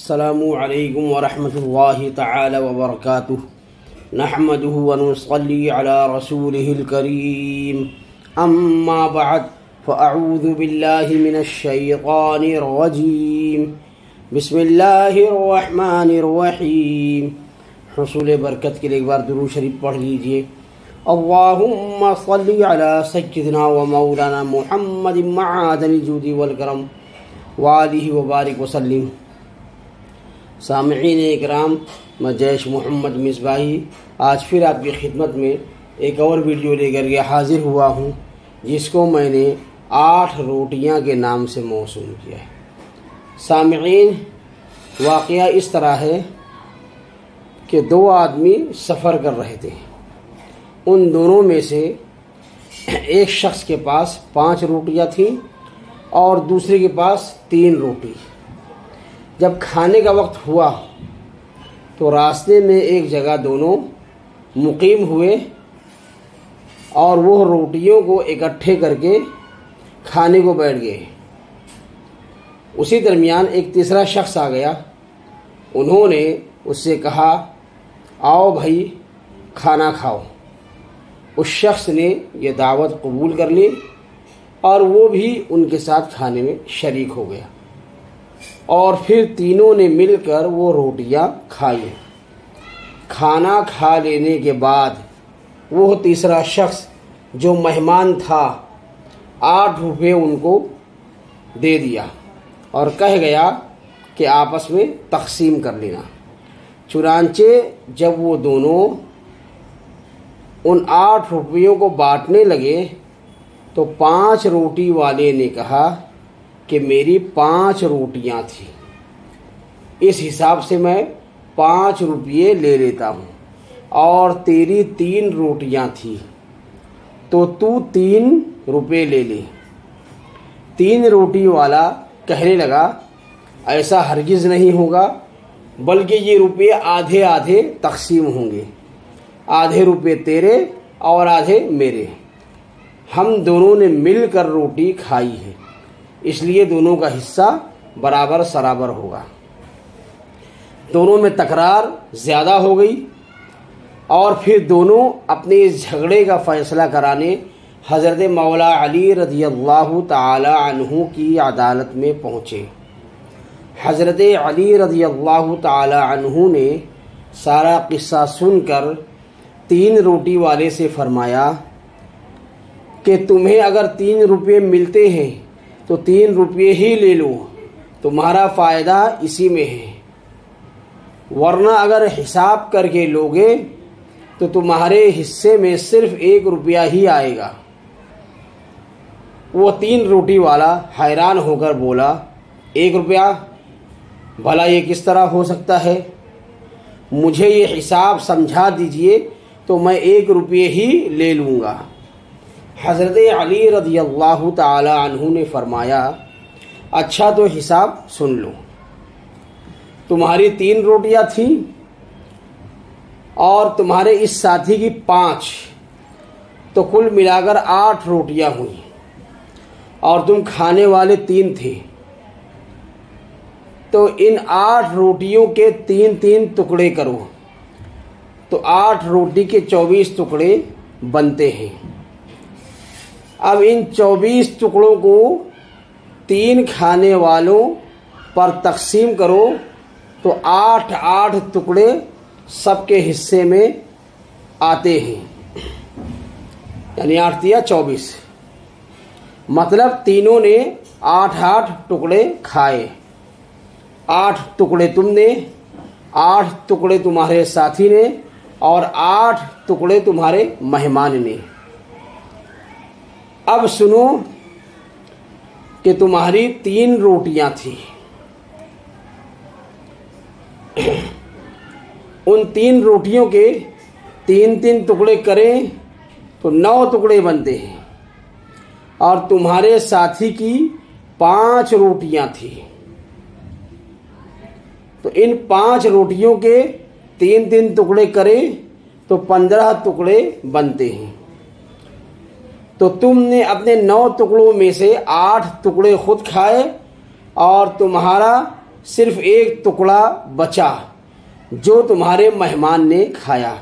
अस्सलामु अलैकुम वरहमतुल्लाहि तआला वबरकातुहु नहमदुहु व नुसल्ली अला रसूलिहिल करीम अम्मा बअद फ़अऊज़ु बिल्लाहि मिनश शैतानिर रजीम बिस्मिल्लाहिर रहमानिर रहीम। हुसूल बरकत के लिए एक बार दुरूद शरीफ पढ़ लीजिए। अल्लाहुम्मा सल्ली अला सय्यिदिना व मौलाना मुहम्मदिन मआदनिल जूदी वल करम व आलिहि व बारिक वसल्लिम। सामईन इकराम, मैं जैश मोहम्मद मिसबाही आज फिर आपकी खिदमत में एक और वीडियो लेकर के हाजिर हुआ हूँ, जिसको मैंने 8 रोटियाँ के नाम से मौसूम किया है। सामईन, वाक़या इस तरह है कि 2 आदमी सफ़र कर रहे थे। उन दोनों में से एक शख्स के पास 5 रोटियाँ थीं और दूसरे के पास 3 रोटी। जब खाने का वक्त हुआ तो रास्ते में एक जगह दोनों मुकीम हुए और वो रोटियों को इकट्ठे करके खाने को बैठ गए। उसी दरमियान एक तीसरा शख्स आ गया। उन्होंने उससे कहा, आओ भाई खाना खाओ। उस शख्स ने यह दावत कबूल कर ली और वो भी उनके साथ खाने में शरीक हो गया और फिर तीनों ने मिलकर वो रोटियां खाई। खाना खा लेने के बाद वो तीसरा शख्स जो मेहमान था 8 रुपये उनको दे दिया और कह गया कि आपस में तकसीम कर लेना। चुनांचे जब वो दोनों उन 8 रुपयों को बांटने लगे तो 5 रोटी वाले ने कहा कि मेरी 5 रोटियां थी, इस हिसाब से मैं 5 रुपये ले लेता हूँ, और तेरी 3 रोटियां थी तो तू 3 रुपये ले ले। 3 रोटी वाला कहने लगा, ऐसा हरगिज़ नहीं होगा, बल्कि ये रुपये आधे आधे तकसीम होंगे, आधे रुपये तेरे और आधे मेरे। हम दोनों ने मिलकर रोटी खाई है, इसलिए दोनों का हिस्सा बराबर सराबर होगा। दोनों में तकरार ज़्यादा हो गई और फिर दोनों अपने इस झगड़े का फ़ैसला कराने हज़रत मौला अली रज़ियल्लाहु ताला अन्हु की अदालत में पहुँचे। हज़रत अली रज़ियल्लाहु ताला अन्हु ने सारा किस्सा सुनकर 3 रोटी वाले से फरमाया कि तुम्हें अगर 3 रुपये मिलते हैं तो 3 रुपये ही ले लो, तुम्हारा फ़ायदा इसी में है, वरना अगर हिसाब करके लोगे तो तुम्हारे हिस्से में सिर्फ 1 रुपया ही आएगा। वो 3 रोटी वाला हैरान होकर बोला, 1 रुपया? भला ये किस तरह हो सकता है? मुझे ये हिसाब समझा दीजिए तो मैं 1 रुपये ही ले लूँगा। हज़रत अली रज़ियल्लाहु ताला अन्हु ने फरमाया, अच्छा तो हिसाब सुन लो। तुम्हारी 3 रोटियां थी और तुम्हारे इस साथी की 5, तो कुल मिलाकर 8 रोटियां हुई और तुम खाने वाले 3 थे। तो इन 8 रोटियों के 3-3 टुकड़े करो तो 8 रोटी के 24 टुकड़े बनते हैं। अब इन 24 टुकड़ों को 3 खाने वालों पर तकसीम करो तो 8-8 टुकड़े सबके हिस्से में आते हैं, यानी 8 या 24, मतलब तीनों ने 8-8 टुकड़े खाए। 8 टुकड़े तुमने, 8 टुकड़े तुम्हारे साथी ने और 8 टुकड़े तुम्हारे मेहमान ने। अब सुनो कि तुम्हारी 3 रोटियां थी, उन 3 रोटियों के 3-3 टुकड़े करें तो 9 टुकड़े बनते हैं, और तुम्हारे साथी की 5 रोटियां थी, तो इन 5 रोटियों के 3-3 टुकड़े करें तो 15 टुकड़े बनते हैं। तो तुमने अपने 9 टुकड़ों में से 8 टुकड़े खुद खाए और तुम्हारा सिर्फ एक टुकड़ा बचा जो तुम्हारे मेहमान ने खाया,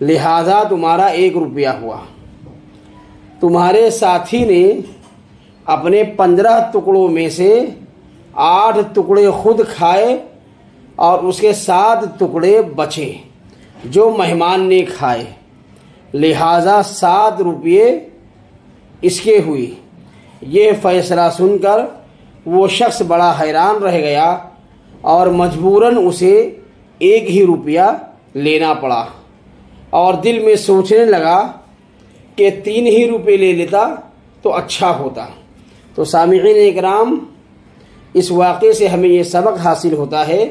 लिहाजा तुम्हारा 1 रुपया हुआ। तुम्हारे साथी ने अपने 15 टुकड़ों में से 8 टुकड़े खुद खाए और उसके 7 टुकड़े बचे जो मेहमान ने खाए, लिहाजा 7 रुपये इसके हुई। ये फैसला सुनकर वो शख्स बड़ा हैरान रह गया और मजबूरन उसे 1 ही रुपया लेना पड़ा और दिल में सोचने लगा कि 3 ही रुपये ले लेता तो अच्छा होता। तो सामिईन इकराम, इस वाक़े से हमें ये सबक हासिल होता है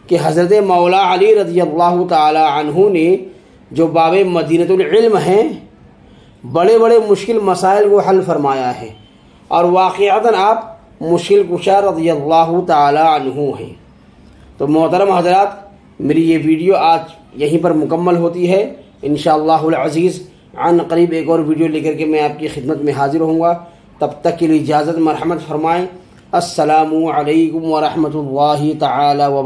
कि हज़रत मौला अली रज़ियल्लाहु ताला अन्हु ने जो बाबे मदीनतुल इल्म हैं, बड़े बड़े मुश्किल मसाइल को हल फरमाया है और वाक़अतन आप मुश्किल कुशा रज़ियल्लाहु ताला अन्हु हैं। तो मोहतरम हज़रात, मेरी ये वीडियो आज यहीं पर मुकम्मल होती है। इंशाअल्लाहुल अज़ीज़ अन करीब एक और वीडियो लेकर के मैं आपकी खिदमत में हाजिर होऊंगा। तब तक के लिए इजाज़त, मरहमत फरमाएँ। अस्सलामु अलैकुम व रहमतुल्लाहि तआला व